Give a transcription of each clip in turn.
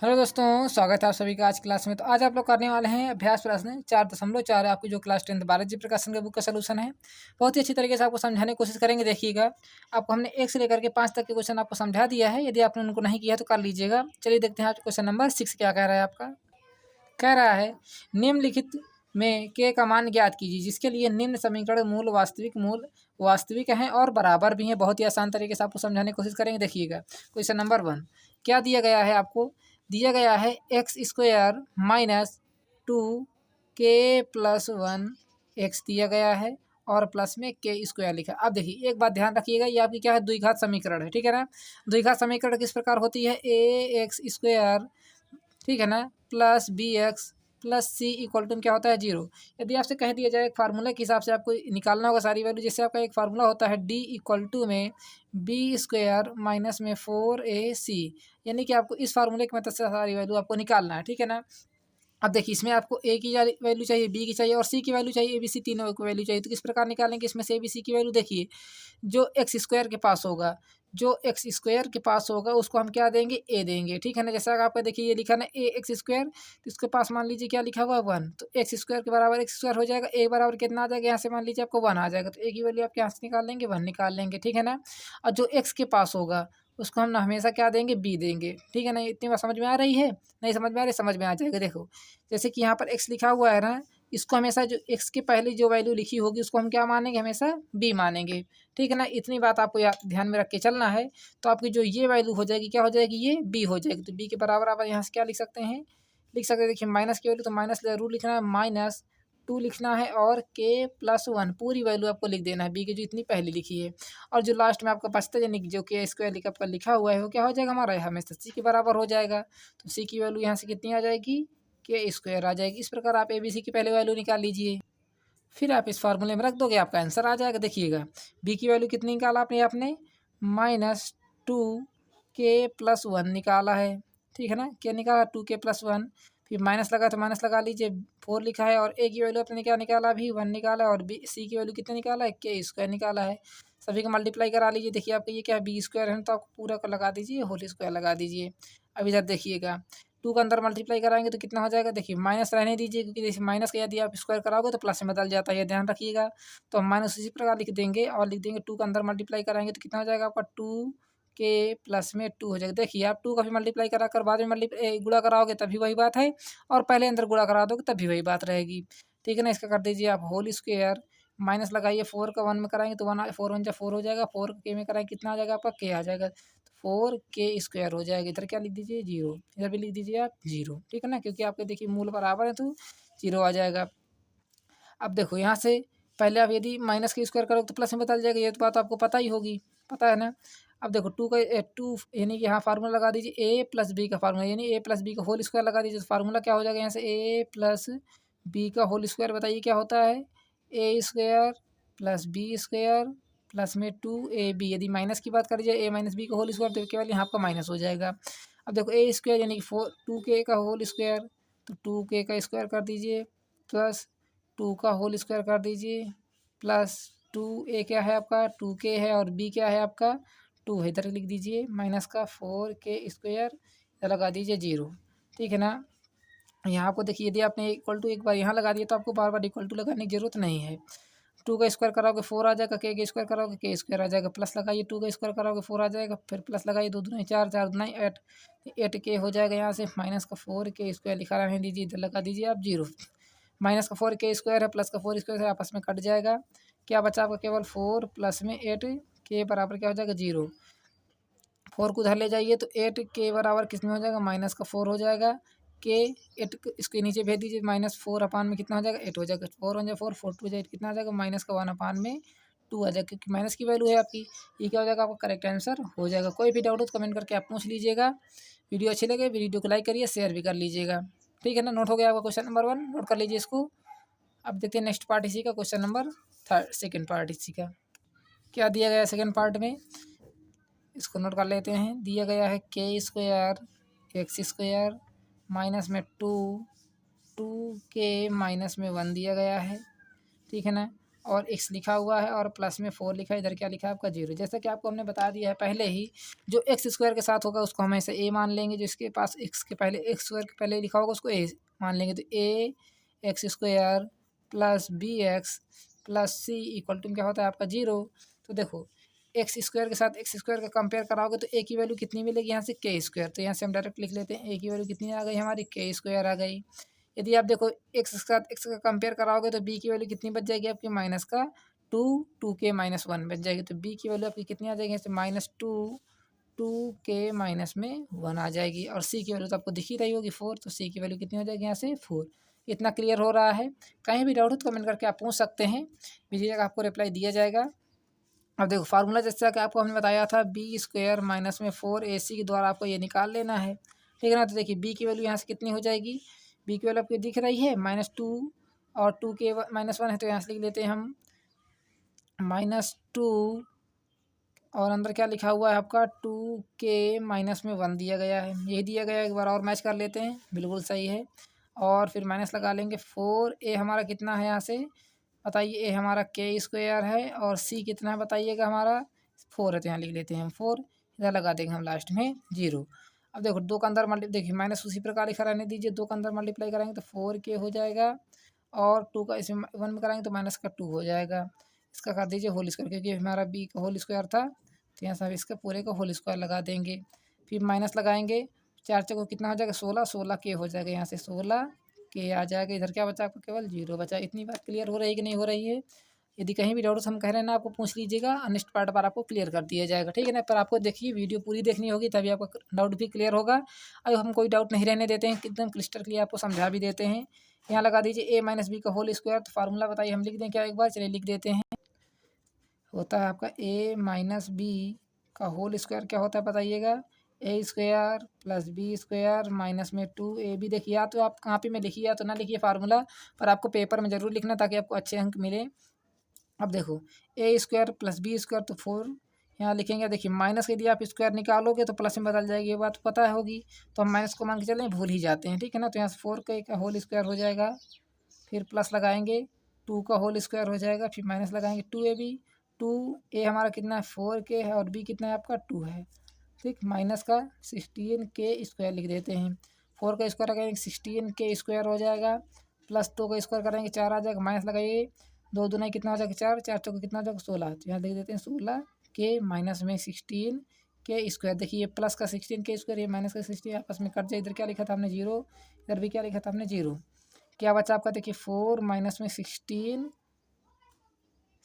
Hello दोस्तों, स्वागत है आप सभी का आज क्लास में। तो आज आप लोग करने वाले हैं अभ्यास प्रश्न 4.4 आपकी जो क्लास 10 भारत जी प्रकाशन के बुक का सलूशन है। बहुत ही अच्छी तरीके से आपको समझाने की कोशिश करेंगे। देखिएगा, आपको हमने 1 से लेकर के 5 तक के क्वेश्चन आपको समझा दिया है। यदि आपने उनको नहीं किया तो कर लीजिएगा। चलिए देखते हैं आज क्वेश्चन नंबर 6 क्या कह रहा है आपका। कह रहा है निम्नलिखित में के का मान ज्ञात कीजिए, जिसके लिए निम्न समीकरण मूल वास्तविक हैं और बराबर भी हैं। बहुत ही आसान तरीके से आपको समझाने की कोशिश करेंगे। देखिएगा, क्वेश्चन नंबर 1 क्या दिया गया है आपको। दिया गया है x square minus 2k+1 x दिया गया है और प्लस में के स्क्वायर लिखा। अब देखिए एक बात ध्यान रखिएगा, ये आपकी क्या है, द्विघात समीकरण है। ठीक है ना। द्विघात समीकरण किस प्रकार होती है, ए एक्स स्क्वायर, ठीक है ना, plus B X plus C equal to क्या होता है, 0। यदि आपसे कह दिया जाए एक फार्मूला के हिसाब से आपको निकालना होगा सारी वैल्यू, जैसे आपका एक फार्मूला होता है डी इक्वल टू में बी स्क्वायर माइनस में 4ac, यानी कि आपको इस फार्मूले की मदद से सारी वैल्यू आपको निकालना है। ठीक है ना। अब देखिए, इसमें आपको ए की वैल्यू चाहिए, बी की चाहिए और सी की वैल्यू चाहिए, ए बी सी तीनों की वैल्यू चाहिए। तो किस प्रकार निकालेंगे इसमें से ए बी सी की वैल्यू। देखिए, जो एक्स स्क्वायर के पास होगा, उसको हम क्या देंगे, ए देंगे। ठीक है ना। जैसा आपका देखिए ये लिखा ना ए एक्स स्क्वायर, तो इसके पास मान लीजिए क्या लिखा हुआ है, 1। तो एक्स स्क्वायर के बराबर एक्स स्क्वायर हो जाएगा। ए बराबर कितना आ जाएगा, यहाँ से मान लीजिए आपको 1 आ जाएगा। तो ए की वैल्यू आप यहाँ से निकाल लेंगे, 1 निकाल लेंगे। ठीक है ना। और जो एक्स के पास होगा उसको हम ना हमेशा क्या देंगे, बी देंगे। ठीक है ना। इतनी बात समझ में आ रही है, नहीं समझ में आ रही, समझ में आ जाएगा। देखो, जैसे कि यहाँ पर एक्स लिखा हुआ है ना, इसको हमेशा जो एक्स के पहले जो वैल्यू लिखी होगी उसको हम क्या मानेंगे, हमेशा बी मानेंगे। ठीक है ना। इतनी बात आपको ध्यान में रख के चलना है। तो आपकी जो ये वैल्यू हो जाएगी, क्या हो जाएगी, ये बी हो जाएगी। तो बी के बराबर आप यहाँ से क्या लिख सकते हैं, देखिए माइनस की वैल्यू, तो माइनस रूट लिखना है, -2 लिखना है और k+1 पूरी वैल्यू आपको लिख देना है, बी की जो इतनी पहले लिखी है। और जो लास्ट में आपका बचता है, यानी कि जो के स्क्वायर आपका लिखा हुआ है, वो क्या हो जाएगा हमारा, हमेशा सी के बराबर हो जाएगा। तो सी की वैल्यू यहाँ से कितनी आ जाएगी, के स्क्वायर आ जाएगी। इस प्रकार आप ए बी सी की पहले वैल्यू निकाल लीजिए, फिर आप इस फार्मूले में रख दोगे, आपका आंसर आ जाएगा। देखिएगा, बी की वैल्यू कितनी निकाला आपने -2k+1 निकाला है। ठीक है ना। क्या निकाला, 2k+1, फिर माइनस लगा तो माइनस लगा लीजिए, 4 लिखा है। और ए की वैल्यू आपने क्या निकाला, अभी 1 निकाला। और बी सी की वैल्यू कितना निकाला है, के स्क्वायर निकाला है। सभी का मल्टीप्लाई करा लीजिए। देखिए आपका ये क्या है, बी स्क्वायर है, तो आपको पूरा को लगा दीजिए, होल स्क्वायर लगा दीजिए। अब इधर देखिएगा, 2 का अंदर मल्टीप्लाई कराएंगे तो कितना हो जाएगा। देखिए माइनस रहने दीजिए, क्योंकि जैसे माइनस का यदि आप स्क्वायर कराओगे तो प्लस में बदल जाता है, ये ध्यान रखिएगा। तो हम माइनस इसी प्रकार लिख देंगे और लिख देंगे 2 का अंदर मल्टीप्लाई कराएंगे तो कितना हो जाएगा आपका, 2k+2 हो जाएगा। देखिए, आप 2 का भी मल्टीप्लाई करा कर बाद में गुणा कराओगे तभी वही बात है, और पहले अंदर गुणा करा दोगे तभी वही बात रहेगी। ठीक है ना। इसका कर दीजिए आप होल स्क्वायर, माइनस लगाइए, 4 का 1 में कराएंगे तो 1 4 1 4 हो जाएगा, 4 के में कराएंगे कितना आ जाएगा आपका, के आ जाएगा। 4k² हो जाएगा। इधर क्या लिख दीजिए, 0। इधर भी लिख दीजिए आप 0। ठीक है ना, क्योंकि आपके देखिए मूल बराबर है तो 0 आ जाएगा। अब देखो यहाँ से पहले आप यदि माइनस के स्क्वायर करोगे तो प्लस में बदल जाएगा, ये तो बात आपको पता ही होगी, पता है ना। अब देखो 2 यानी कि यहाँ फार्मूला लगा दीजिए, ए प्लस बी का फार्मूला, यानी ए प्लस बी का होल स्क्वायर लगा दीजिए। तो फार्मूला क्या हो जाएगा यहाँ से, ए प्लस बी का होल स्क्वायर, बताइए क्या होता है, A square plus B square plus में 2ab। यदि माइनस की बात करिए, ए माइनस बी का होल स्क्वायर, तो केवल यहाँ आपका माइनस हो जाएगा। अब देखो ए स्क्वायर यानी कि 2k का होल स्क्वायर, तो 2k का स्क्वायर कर दीजिए प्लस 2 का होल स्क्वायर कर दीजिए प्लस 2a क्या है आपका, 2k है, और b क्या है आपका, 2 है। इधर लिख दीजिए माइनस का 4k² लगा दीजिए 0। ठीक है ना। यहाँ आपको देखिए, यदि आपने इक्वल टू एक बार यहाँ लगा दिया तो आपको बार बार इक्वल टू लगाने की जरूरत नहीं है। 2 का स्क्वायर कराओगे 4 आ जाएगा, के स्क्वायर कराओगे के स्क्वायर आ जाएगा, प्लस लगाइए 2 का स्क्वायर कराओगे 4 आ जाएगा, फिर प्लस लगाइए 2 दूनी 4, 4 दूनी 8, 8k हो जाएगा। यहाँ से माइनस का 4k² लिखा रहने दीजिए, इधर लगा दीजिए आप 0। माइनस का 4k² है, प्लस का 4 है, आपस में कट जाएगा। क्या बचा आपका, केवल 4 प्लस में 8 के बराबर क्या हो जाएगा, 0। 4 को उधर ले जाइए तो 8 के बराबर किस में हो जाएगा, माइनस का 4 हो जाएगा। के 8 इसके नीचे भेज दीजिए, -4 अपान में कितना हो जाएगा, 8 हो जाएगा। 4 1 4, 4 2 8 कितना आ जाएगा, माइनस का 1 अपान में 2 आ जाएगा, क्योंकि माइनस की वैल्यू है आपकी। ये क्या हो जाएगा, आपका करेक्ट आंसर हो जाएगा। कोई भी डाउट हो तो कमेंट करके आप पूछ लीजिएगा। वीडियो अच्छी लगे वीडियो को लाइक करिए, शेयर भी कर लीजिएगा। ठीक है ना। नोट हो गया आपका क्वेश्चन नंबर 1, नोट कर लीजिए इसको। अब देखते हैं नेक्स्ट पार्ट इसी का, क्वेश्चन नंबर सेकेंड पार्ट इसी का क्या दिया गया है सेकेंड पार्ट में, इसको नोट कर लेते हैं। दिया गया है k² x² माइनस में 2 2k माइनस में 1 दिया गया है। ठीक है ना। और x लिखा हुआ है और प्लस में 4 लिखा है, इधर क्या लिखा है आपका 0। जैसा कि आपको हमने बता दिया है पहले ही, जो एक्स स्क्वायर के साथ होगा उसको हम ऐसे a मान लेंगे, जिसके पास x के पहले एक्स स्क्वायर के पहले लिखा होगा उसको a मान लेंगे। तो a X square plus B X plus C equal to क्या होता है आपका 0। तो देखो एक्स स्क्वायर के साथ एक्स स्क्वायर का कंपेयर कराओगे तो ए की वैल्यू कितनी मिलेगी यहाँ से के स्क्वायर। तो यहाँ से हम डायरेक्ट लिख लेते हैं ए की वैल्यू कितनी आ गई हमारी के स्क्वायर आ गई। यदि आप देखो एक्स के साथ एक्स का कंपेयर कराओगे तो बी की वैल्यू कितनी बच जाएगी आपकी माइनस का 2 के-1 बच जाएगी। तो बी की वैल्यू आपकी कितनी आ जाएगी यहाँ से -2 के-1 आ जाएगी। और सी की वैल्यू तो आपको दिख ही रही होगी 4, तो सी की वैल्यू कितनी हो जाएगी यहाँ से 4। इतना क्लियर हो रहा है? कहीं भी डाउट हो तो कमेंट करके आप पूछ सकते हैं, भेजिएगा, आपको रिप्लाई दिया जाएगा। अब देखो फार्मूला जैसा कि आपको हमने बताया था बी स्क्वायर माइनस में 4ac के द्वारा आपको ये निकाल लेना है, ठीक है ना। तो देखिए बी की वैल्यू यहाँ से कितनी हो जाएगी, बी की वैल्यू आपको दिख रही है -2 और 2 के-1 है, तो यहाँ से लिख लेते हैं हम -2 और अंदर क्या लिखा हुआ है आपका 2 के-1 दिया गया है, यही दिया गया है। एक बार और मैच कर लेते हैं, बिल्कुल सही है। और फिर माइनस लगा लेंगे 4a हमारा कितना है यहाँ से बताइए, ए हमारा के स्क्वायर है और सी कितना है बताइएगा हमारा 4 है, तो यहाँ लिख लेते हैं हम 4, इधर लगा देंगे हम लास्ट में 0। अब देखो 2 का अंदर मल्टी देखिए माइनस उसी प्रकार लिखा रहने दीजिए, 2 का अंदर मल्टीप्लाई करेंगे तो 4k हो जाएगा और 2 का इसमें 1 में कराएंगे तो माइनस का 2 हो जाएगा। इसका कर दीजिए होल स्क्वायर, क्योंकि हमारा बी का होल स्क्वायर था, तो यहाँ से हम इसका पूरे का होल स्क्वायर लगा देंगे। फिर माइनस लगाएंगे, 4 चौको कितना हो जाएगा 16, 16k हो जाएगा, यहाँ से 16k आ जाएगा। इधर क्या बचा आपको केवल 0 बचा। इतनी बात क्लियर हो रही है कि नहीं हो रही है? यदि कहीं भी डाउट हम कह रहे हैं ना आपको पूछ लीजिएगा, नेक्स्ट पार्ट पर आपको क्लियर कर दिया जाएगा, ठीक है ना। पर आपको देखिए वीडियो पूरी देखनी होगी तभी आपका डाउट भी क्लियर होगा। अब हम कोई डाउट नहीं रहने देते हैं, एकदम क्लिस्टर क्लियर आपको समझा भी देते हैं। यहाँ लगा दीजिए a-b का होल स्क्वायर, तो फार्मूला बताइए हम लिख दें क्या एक बार, चलिए लिख देते हैं। होता है आपका a-b का होल स्क्वायर क्या होता है बताइएगा, A square plus B square minus में 2ab। देखिए या तो आप कॉपी में लिखिए या तो ना लिखिए फार्मूला, पर आपको पेपर में ज़रूर लिखना ताकि आपको अच्छे अंक मिले। अब देखो ए स्क्वायर प्लस बी स्क्वायर तो 4 यहाँ लिखेंगे। देखिए माइनस के यदि आप स्क्वायर निकालोगे तो प्लस में बदल जाएगी, ये बात पता होगी, तो हम माइनस को मान के चलें भूल ही जाते हैं, ठीक है ना। तो यहाँ से 4 का होल स्क्वायर हो जाएगा, फिर प्लस लगाएंगे 2 का होल स्क्वायर हो जाएगा, फिर माइनस लगाएंगे 2ab। 2a हमारा कितना है 4k है और b कितना है आपका 2 है, ठीक। माइनस का 16k स्क्वायर लिख देते हैं, 4 का स्क्वायर लगाएंगे 16k स्क्वायर हो जाएगा, प्लस 2 का स्क्वायर करेंगे 4 आ जाएगा, माइनस लगाइए 2 दूना कितना हो जाएगा 4, 4 चौको कितना हो जाएगा 16, तो यहाँ लिख देते हैं 16k माइनस में 16k स्क्वायर। देखिए ये प्लस का 16k स्क्वायर, ये माइनस का 16 आपस में कट जाए। इधर क्या लिखा था हमने 0, इधर भी क्या लिखा था हमने 0, क्या बचा आपका देखिए 4 माइनस में 16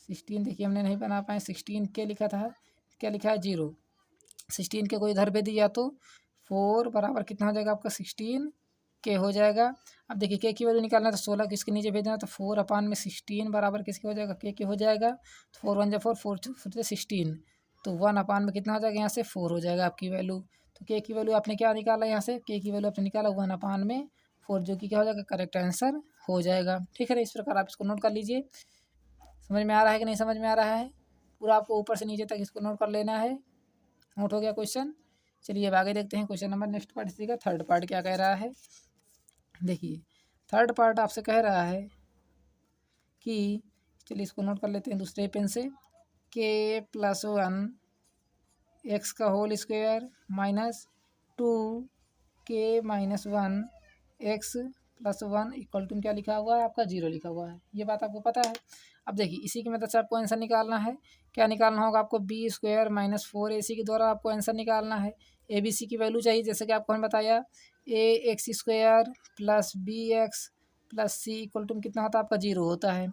देखिए हमने नहीं बना पाए, 16k लिखा था, क्या लिखा है 0, 16 के को इधर भेज दिया तो 4 बराबर कितना हो जाएगा आपका 16k हो जाएगा। अब देखिए के की वैल्यू निकालना है तो 16 किसके नीचे भेजना है, तो 4/16 बराबर किसके हो जाएगा के हो जाएगा, तो 4 1 4 4 4 16, तो 1 में कितना हो जाएगा यहाँ से 4 हो जाएगा आपकी वैल्यू। तो के की वैल्यू आपने क्या निकाला यहाँ से, के की वैल्यू आपने निकाला 1/4, जो कि क्या हो जाएगा करेक्ट आंसर हो जाएगा, ठीक है ना। इस प्रकार आप इसको नोट कर लीजिए। समझ में आ रहा है कि नहीं समझ में आ रहा है? पूरा आपको ऊपर से नीचे तक इसको नोट कर लेना है। नोट हो गया क्वेश्चन? चलिए अब आगे देखते हैं क्वेश्चन नंबर नेक्स्ट पार्ट इसी का थर्ड पार्ट क्या कह रहा है। देखिए थर्ड पार्ट आपसे कह रहा है कि, चलिए इसको नोट कर लेते हैं दूसरे पेन से, k+1 x का whole square minus 2k-1 x+1 equal to क्या लिखा हुआ है आपका 0 लिखा हुआ है, ये बात आपको पता है। अब देखिए इसी की मदद से आपको आंसर निकालना है। क्या निकालना होगा आपको, बी स्क्वायर माइनस 4ac के द्वारा आपको आंसर निकालना है। ए बी सी की वैल्यू चाहिए, जैसे कि आपको हमने बताया A X square plus B X plus C equal to कितना होता है आपका 0 होता है।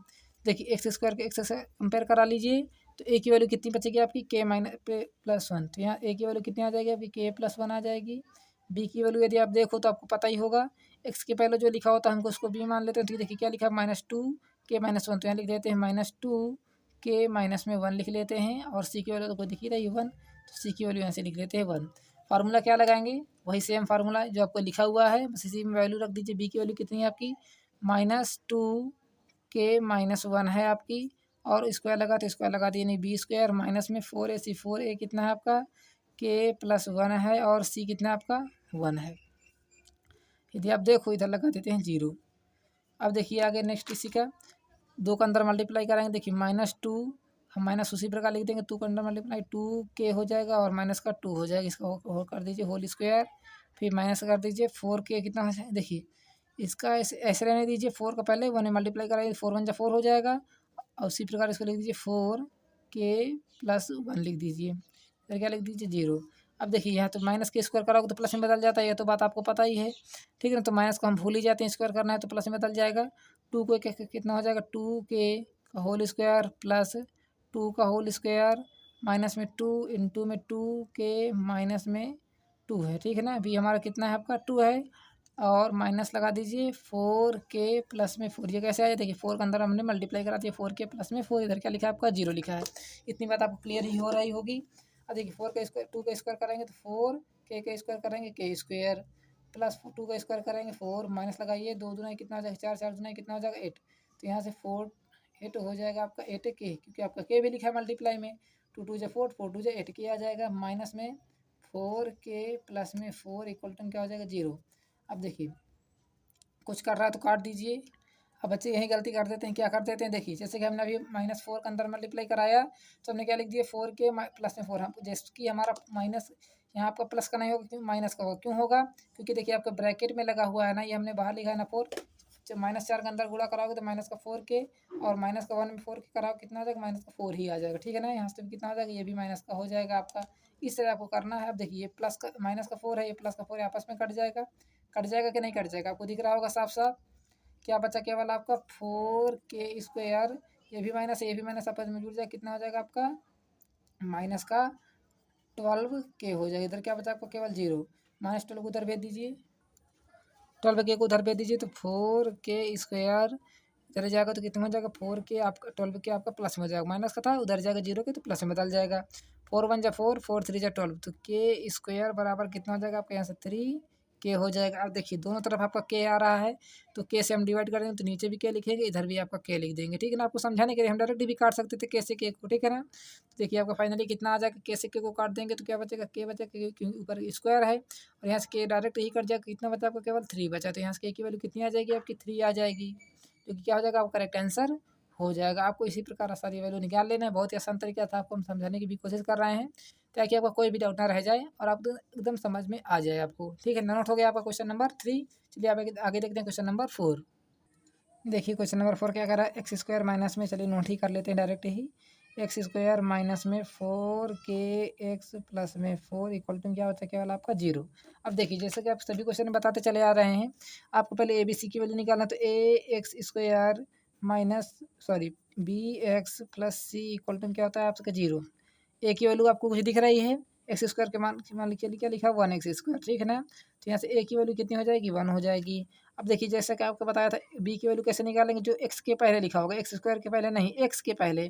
देखिए एक्स स्क्वायर के एक्स से कंपेयर करा लीजिए तो ए की वैल्यू कितनी बचेगी आपकी k-+1, तो यहाँ ए की वैल्यू कितनी आ जाएगी आपकी k+1 आ जाएगी। बी की वैल्यू यदि आप देखो तो आपको पता ही होगा, एक्स के पहले जो लिखा होता है हमको उसको बी मान लेते हैं, तो देखिए क्या लिखा है -2k-1, तो यहाँ लिख देते हैं -2k-1 लिख लेते हैं, और सी की वैल्यू तो कोई दिख ही रही 1, तो सी की वैल्यू यहाँ से लिख लेते हैं 1। फार्मूला क्या लगाएंगे, वही सेम फार्मूला जो आपको लिखा हुआ है, बस इसी में वैल्यू रख दीजिए। बी की वैल्यू कितनी है आपकी -2k-1 है आपकी, और स्क्वायर लगा तो स्क्वायर लगा दिए, नहीं बी स्क्वायर माइनस में 4ac, 4a कितना है आपका k+1 है, और सी कितना आपका 1 है। यदि आप देखो इधर लगा देते हैं 0। अब देखिए आगे नेक्स्ट इसी का 2 का अंदर मल्टीप्लाई कराएंगे, देखिए -2 हम माइनस उसी प्रकार लिख देंगे, 2 का अंदर मल्टीप्लाई 2k हो जाएगा और माइनस का 2 हो जाएगा, इसका हो कर दीजिए होल स्क्वायर, फिर माइनस कर दीजिए 4k कितना हो जाए, देखिए इसका ऐसे रहने दीजिए, 4 का पहले 1 में मल्टीप्लाई कराइए, 4 1 जा 4 हो जाएगा और उसी प्रकार इसको लिख दीजिए 4k+1 लिख दीजिए, फिर क्या लिख दीजिए 0। अब देखिए यहाँ तो माइनस के स्क्वायर कराओगे तो प्लस में बदल जाता है, ये तो बात आपको पता ही है, ठीक है ना। तो माइनस को हम भूल ही जाते हैं, स्क्वायर करना है तो प्लस में बदल जाएगा। 2 को कितना हो जाएगा, 2k का होल स्क्वायर प्लस 2 का होल स्क्वायर माइनस में 2 इंटू में 2k माइनस में 2 है, ठीक है ना। अभी हमारा कितना है आपका 2 है और माइनस लगा दीजिए 4k प्लस में 4, ये कैसे आया देखिए 4 के अंदर हमने मल्टीप्लाई करा दिया 4k प्लस में 4, इधर क्या लिखा है आपका 0 लिखा है। इतनी बात आपको क्लियर ही हो रही होगी। अब देखिए 4 का स्क्वायर 2 का स्क्वायर करेंगे तो 4k का स्क्वायर करेंगे k स्क्वायर प्लस 2 का स्क्वायर करेंगे 4 माइनस लगाइए 2 दूना कितना हो जाएगा 4, 4 दूना कितना हो जाएगा 8, तो यहाँ से 4 8 हो जाएगा आपका 8k, क्योंकि आपका k भी लिखा है मल्टीप्लाई में, 2 2 जा 4, 4 2 जा 8k आ जाएगा, माइनस में 4k प्लस में 4 इक्वल टू क्या हो जाएगा 0। अब देखिए कुछ कर रहा है तो काट दीजिए। अब बच्चे यही गलती कर देते हैं, क्या कर देते हैं देखिए, जैसे कि हमने अभी -4 का अंदर मल्टीप्लाई कराया तो हमने क्या लिख दिया 4k प्लस में 4, हम जैसे कि हमारा माइनस यहाँ आपका प्लस का नहीं होगा, क्यों माइनस का होगा, क्यों होगा क्योंकि देखिए आपका ब्रैकेट में लगा हुआ है ना, ये हमने बाहर लिखा है ना 4, जब -4 का अंदर गुणा कराओगे तो माइनस का 4k और माइनस का 1 में 4k कराओगे कितना आ जाएगा, माइनस का 4 ही आ जाएगा, ठीक है ना। यहाँ से तो कितना आ जाएगा, ये भी माइनस का हो जाएगा आपका। इस तरह आपको करना है। अब देखिए ये प्लस का माइनस का 4 है, ये प्लस का 4 आपस में कट जाएगा, कट जाएगा कि नहीं कट जाएगा, आपको दिख रहा होगा साफ साफ। क्या बचा केवल आपका 4k स्क्वायर, ये भी माइनस है ये भी माइनस आपस में जुड़ जाएगा, कितना हो जाएगा आपका माइनस का 12k हो जाएगा। इधर क्या बचा आपको केवल 0, -12 को उधर भेज दीजिए, 12k को उधर भेज दीजिए तो 4k स्क्वायर इधर जाएगा तो कितना हो जाएगा 4k आपका 12k आपका प्लस में हो जाएगा, माइनस का था उधर जाएगा 0 के तो प्लस में बदल जाएगा। 4 1 जा 4, 4 3 जा 12, तो k स्क्वायर बराबर कितना हो जाएगा आपका यहाँ से 3k हो जाएगा। अब देखिए दोनों तरफ आपका k आ रहा है तो k से हम डिवाइड कर देंगे तो नीचे भी k लिखेंगे, इधर भी आपका k लिख देंगे, ठीक है ना। आपको समझाने के लिए हम डायरेक्ट भी काट सकते थे k से k को, ठीक है ना। तो देखिए आपका फाइनली कितना आ जाएगा, k से k को काट देंगे तो क्या बचेगा k बचेगा, क्योंकि ऊपर स्क्वायर है और यहाँ से k डायरेक्ट ही कट जाएगा, कितना बचा आपका केवल 3 बचा, तो यहाँ से k की वैल्यू कितनी आ जाएगी आपकी 3 आ जाएगी, जो कि क्या हो जाएगा आपका करेक्ट आंसर हो जाएगा। आपको इसी प्रकार सारी वैल्यू निकाल लेना है, बहुत ही आसान तरीका था, आपको हम समझाने की भी कोशिश कर रहे हैं ताकि आपका कोई भी डाउट ना रह जाए और आपको एकदम समझ में आ जाए आपको, ठीक है। नोट हो गया आपका क्वेश्चन नंबर 3। चलिए आप आगे देखते हैं क्वेश्चन नंबर 4। देखिए क्वेश्चन नंबर 4 क्या कर रहा है, एक्स स्क्वायर माइनस में, चलिए नोट ही कर लेते हैं डायरेक्ट ही, एक्स स्क्वायर माइनस में 4k एक्स प्लस में 4 इक्वल टू क्या होता है केवल आपका 0। अब देखिए जैसे कि आप सभी क्वेश्चन बताते चले आ रहे हैं, आपको पहले ABC की वैल्यू निकालना, तो X square minus B X plus C equal to क्या होता है आपका 0। ए की वैल्यू आपको कुछ दिख रही है, एक्स स्क्वायर के मान लिखिए क्या लिखा 1x स्क्वायर, ठीक है ना। तो यहाँ से ए की वैल्यू कितनी हो जाएगी 1 हो जाएगी। अब देखिए जैसा कि आपको बताया था बी की वैल्यू कैसे निकालेंगे, जो एक्स के पहले लिखा होगा, एक्स स्क्वायर के पहले नहीं एक्स के पहले,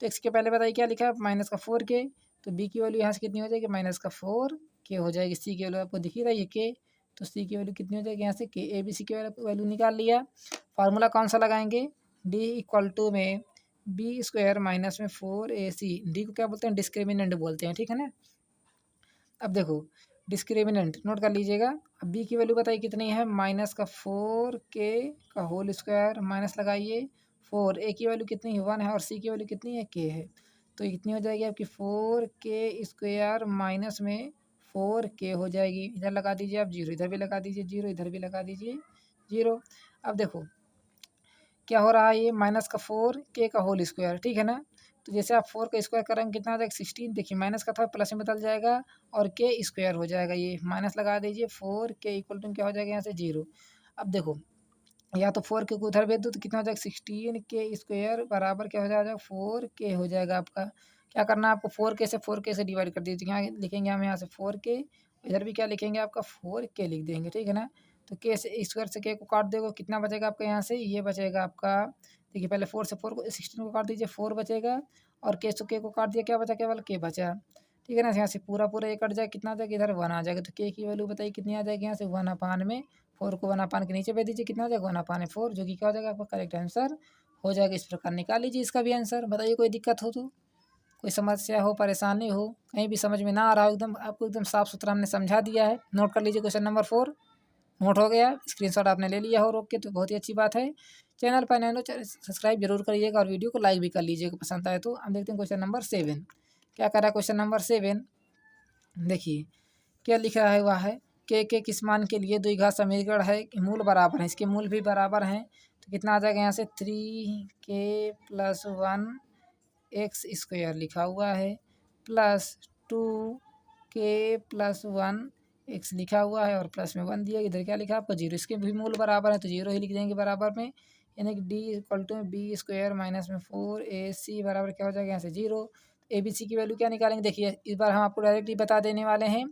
तो एक्स के पहले बताइए क्या लिखा है माइनस का 4k, तो बी की वैल्यू यहाँ से कितनी हो जाएगी माइनस का 4k हो जाएगी। सी की वैल्यू आपको दिख ही रही है k, तो सी की वैल्यू कितनी हो जाएगी यहाँ से k, ए बी सी की वैल्यू निकाल लिया। फार्मूला कौन सा लगाएंगे, डी इक्वल टू में बी स्क्वायर माइनस में 4ac, डी को क्या बोलते हैं डिस्क्रिमिनेंट बोलते हैं, ठीक है ना। अब देखो डिस्क्रिमिनेंट नोट कर लीजिएगा। अब बी की वैल्यू बताइए कितनी है माइनस का 4k का होल स्क्वायर माइनस लगाइए 4, ए की वैल्यू कितनी है 1 है और सी की वैल्यू कितनी है k है, तो कितनी हो जाएगी आपकी 4k स्क्वायर माइनस में 4k हो जाएगी। इधर लगा दीजिए आप 0, इधर भी लगा दीजिए 0, इधर भी लगा दीजिए 0। अब देखो क्या हो रहा है, ये माइनस का 4k का होल स्क्वायर, ठीक है ना। तो जैसे आप 4 का स्क्वायर करेंगे कितना आ जाएगा 16, देखिए माइनस का था प्लस में बदल जाएगा और k स्क्वायर हो जाएगा, ये माइनस लगा दीजिए 4k इक्वल टू क्या हो जाएगा यहाँ से 0। अब देखो या तो 4k को उधर भेज दो तो कितना हो जाएगा 16k स्क्वायर बराबर क्या हो जाएगा 4k हो जाएगा आपका। क्या करना है आपको 4k से डिवाइड कर दीजिए, यहाँ लिखेंगे हम यहाँ से 4k, इधर भी क्या लिखेंगे आपका 4k लिख देंगे, ठीक है ना। तो k से स्क्वायर से k को काट देगा कितना बचेगा आपका यहाँ से, ये बचेगा आपका, देखिए पहले 4 से 4 को 16 को काट दीजिए 4 बचेगा और k से k को काट दिया क्या बचा केवल k बचा, ठीक है ना। यहाँ से पूरा ये कट जाए कितना आ जाएगा इधर 1 आ जाएगा, तो k की वैल्यू बताइए कितनी आ जाएगी यहाँ से 1 अपान में 4 को 1 अपान के नीचे भेज दीजिए कितना हो जाएगा 1 अपान 4, जो कि क्या हो जाएगा आपका करेक्ट आंसर हो जाएगा। इस प्रकार निकाल लीजिए इसका भी आंसर। बताइए कोई दिक्कत हो तो, कोई समस्या हो परेशानी हो, कहीं भी समझ में ना आ रहा हो, एकदम आपको एकदम साफ सुथरा हमने समझा दिया है। नोट कर लीजिए क्वेश्चन नंबर 4 नोट हो गया, स्क्रीनशॉट आपने ले लिया हो रोक के, तो बहुत ही अच्छी बात है। चैनल पर नए हो सब्सक्राइब जरूर करिएगा और वीडियो को लाइक भी कर लीजिएगा पसंद आए तो। हम देखते हैं क्वेश्चन नंबर 7 क्या कर रहा है। क्वेश्चन नंबर 7 देखिए क्या लिखा है हुआ है के किस मान के लिए द्विघात समीकरण है मूल बराबर है, इसके मूल भी बराबर हैं तो कितना आ जाएगा यहाँ से 3k+1 एक्स स्क्वायर लिखा हुआ है प्लस 2k+1 एक्स लिखा हुआ है और प्लस में 1 दिया। इधर क्या लिखा है आपको 0, इसके भी मूल बराबर है तो 0 ही लिख देंगे बराबर में, यानी कि d=b² माइनस में 4ac बराबर क्या हो जाएगा यहाँ से 0। ए बी सी की वैल्यू क्या निकालेंगे देखिए इस बार हम आपको डायरेक्टली बता देने वाले हैं।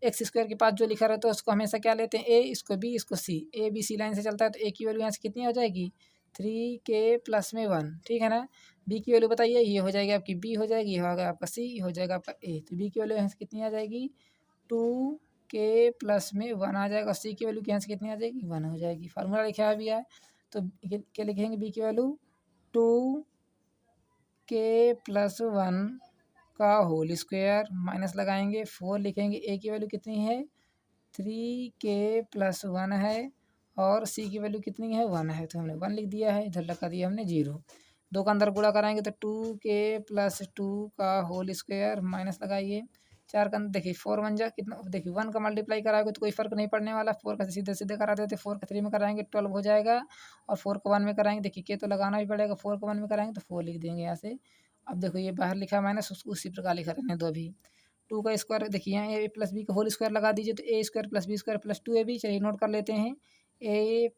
एक्स स्क्वायर के पास जो लिखा रहता है उसको हमेशा क्या लेते हैं ए, इसको बी, इसको सी। ए बी सी लाइन से चलता है तो ए की वैल्यू यहाँ से कितनी हो जाएगी 3k+1, ठीक है ना। बी की वैल्यू बताइए, ये हो जाएगी आपकी बी हो जाएगी, ये होगा आपका सी, ये हो जाएगा आपका ए। तो बी की वैल्यू यहाँ से कितनी आ जाएगी 2k+1 आ जाएगा और सी की वैल्यू यहाँ से कितनी आ जाएगी 1 हो जाएगी। फार्मूला लिखा भी है तो क्या लिखेंगे बी की वैल्यू 2k+1 का होल स्क्वायर माइनस लगाएंगे 4 लिखेंगे। ए की वैल्यू कितनी है 3k+1 है और सी की वैल्यू कितनी है 1 है तो हमने 1 लिख दिया है, इधर लगा दिया हमने 0। 2 का अंदर गुणा कराएंगे तो 2k+2 का होल स्क्वायर माइनस लगाइए 4 का अंदर देखिए 4 1 जा कितना देखिए 1 का मल्टीप्लाई कराओगे तो कोई फर्क नहीं पड़ने वाला। 4 का सीधे सीधे करा देते 4 का 3 में कराएंगे 12 हो जाएगा और 4 को 1 में कराएंगे देखिए के तो लगाना भी पड़ेगा, 4 को 1 में कराएंगे तो 4 लिख देंगे यहाँ से। अब देखो ये बाहर लिखा माइनस उसको उसी प्रकार लिखा रहने दो अभी। 2 का स्क्वायर देखिए यहाँ ए प्लस बी का होल स्क्वायर लगा दीजिए तो A square plus B square plus 2ab। चलिए नोट कर लेते हैं ए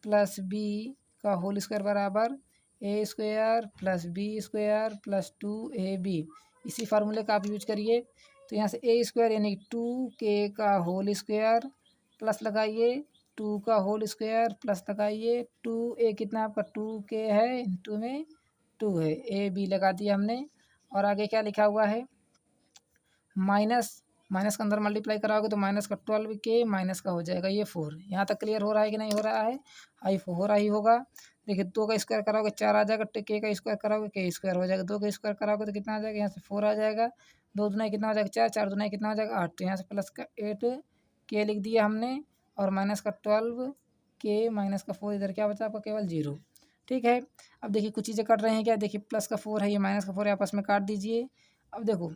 प्लस बी का होल स्क्वायर बराबर A square plus B square plus 2ab। इसी फार्मूले का आप यूज करिए तो यहाँ से ए स्क्वायर यानी 2k का होल स्क्वायर प्लस लगाइए 2 का होल स्क्वायर प्लस लगाइए 2a कितना आपका 2k है इंटू में 2 है, ए बी लगा दिया हमने। और आगे क्या लिखा हुआ है माइनस के अंदर मल्टीप्लाई कराओगे तो माइनस का 12k माइनस का हो जाएगा ये 4। यहाँ तक क्लियर हो रहा है कि नहीं हो रहा है, आई हो रहा ही होगा। देखिए 2 का स्क्वायर कराओगे 4 आ जाएगा, के का स्क्वायर कराओगे के स्क्वायर हो जाएगा, 2 का स्क्वायर कराओगे तो कितना आ जाएगा यहाँ से 4 आ जाएगा, 2 दूना कितना हो जाएगा 4, 4 दूना कितना हो जाएगा 8। तो यहाँ से प्लस का 8k लिख दिया हमने और माइनस का 12k माइनस का 4 इधर क्या बचा आपका केवल 0, ठीक है। अब देखिए कुछ चीज़ें कट रही हैं क्या, देखिए प्लस का 4 है ये माइनस का 4 है आपस में काट दीजिए। अब देखो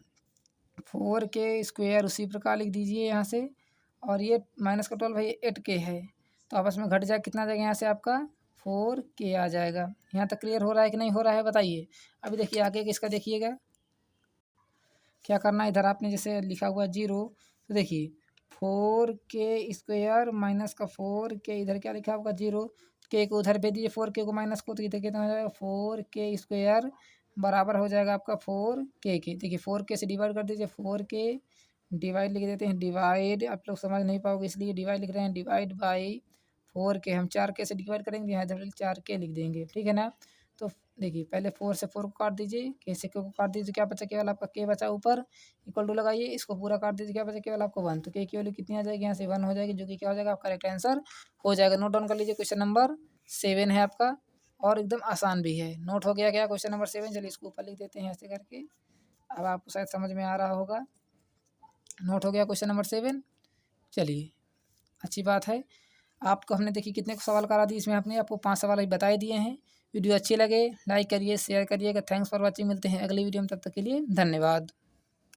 4k स्क्वायर उसी प्रकार लिख दीजिए यहाँ से और ये माइनस का 12 भाई 8k है तो आपस में घट जाए कितना आ जाएगा यहाँ से आपका 4k आ जाएगा। यहाँ तक क्लियर हो रहा है कि नहीं हो रहा है बताइए। अभी देखिए आगे इसका देखिएगा क्या करना है। इधर आपने जैसे लिखा हुआ 0 तो देखिए 4k स्क्वायर माइनस का 4k इधर क्या लिखा होगा 0, के को उधर भेज दीजिए 4k को माइनस को तो इधर कितना हो जाएगा 4k स्क्वायर बराबर हो जाएगा आपका 4k के। देखिए 4k से डिवाइड कर दीजिए 4k डिवाइड लिख देते हैं, डिवाइड आप लोग समझ नहीं पाओगे इसलिए डिवाइड लिख रहे हैं, डिवाइड बाई 4k हम 4k से डिवाइड करेंगे यहाँ इधर 4k लिख देंगे, ठीक है ना। तो देखिए पहले 4 से 4 को काट दीजिए, के से को काट दीजिए क्या बचा केवल आपका के बचा ऊपर इक्वल टू लगाइए, इसको पूरा काट दीजिए क्या बचा केवल आपको 1। तो के की वैल्यू कितनी आ जाएगी यहाँ से 1 हो जाएगी जो कि क्या हो जाएगा आपका करेक्ट आंसर हो जाएगा। नोट डाउन कर लीजिए क्वेश्चन नंबर 7 है आपका और एकदम आसान भी है। नोट हो गया क्या क्वेश्चन नंबर 7, चलिए इसको ऊपर लिख देते हैं ऐसे करके, अब आपको शायद समझ में आ रहा होगा। नोट हो गया क्वेश्चन नंबर 7, चलिए अच्छी बात है। आपको हमने देखिए कितने सवाल करा दिए इसमें, आपने आपको 5 सवाल अभी बताए दिए हैं। वीडियो अच्छी लगे लाइक करिए शेयर करिएगा। थैंक्स फॉर वॉचिंग, मिलते हैं अगली वीडियो में, तब तक के लिए धन्यवाद।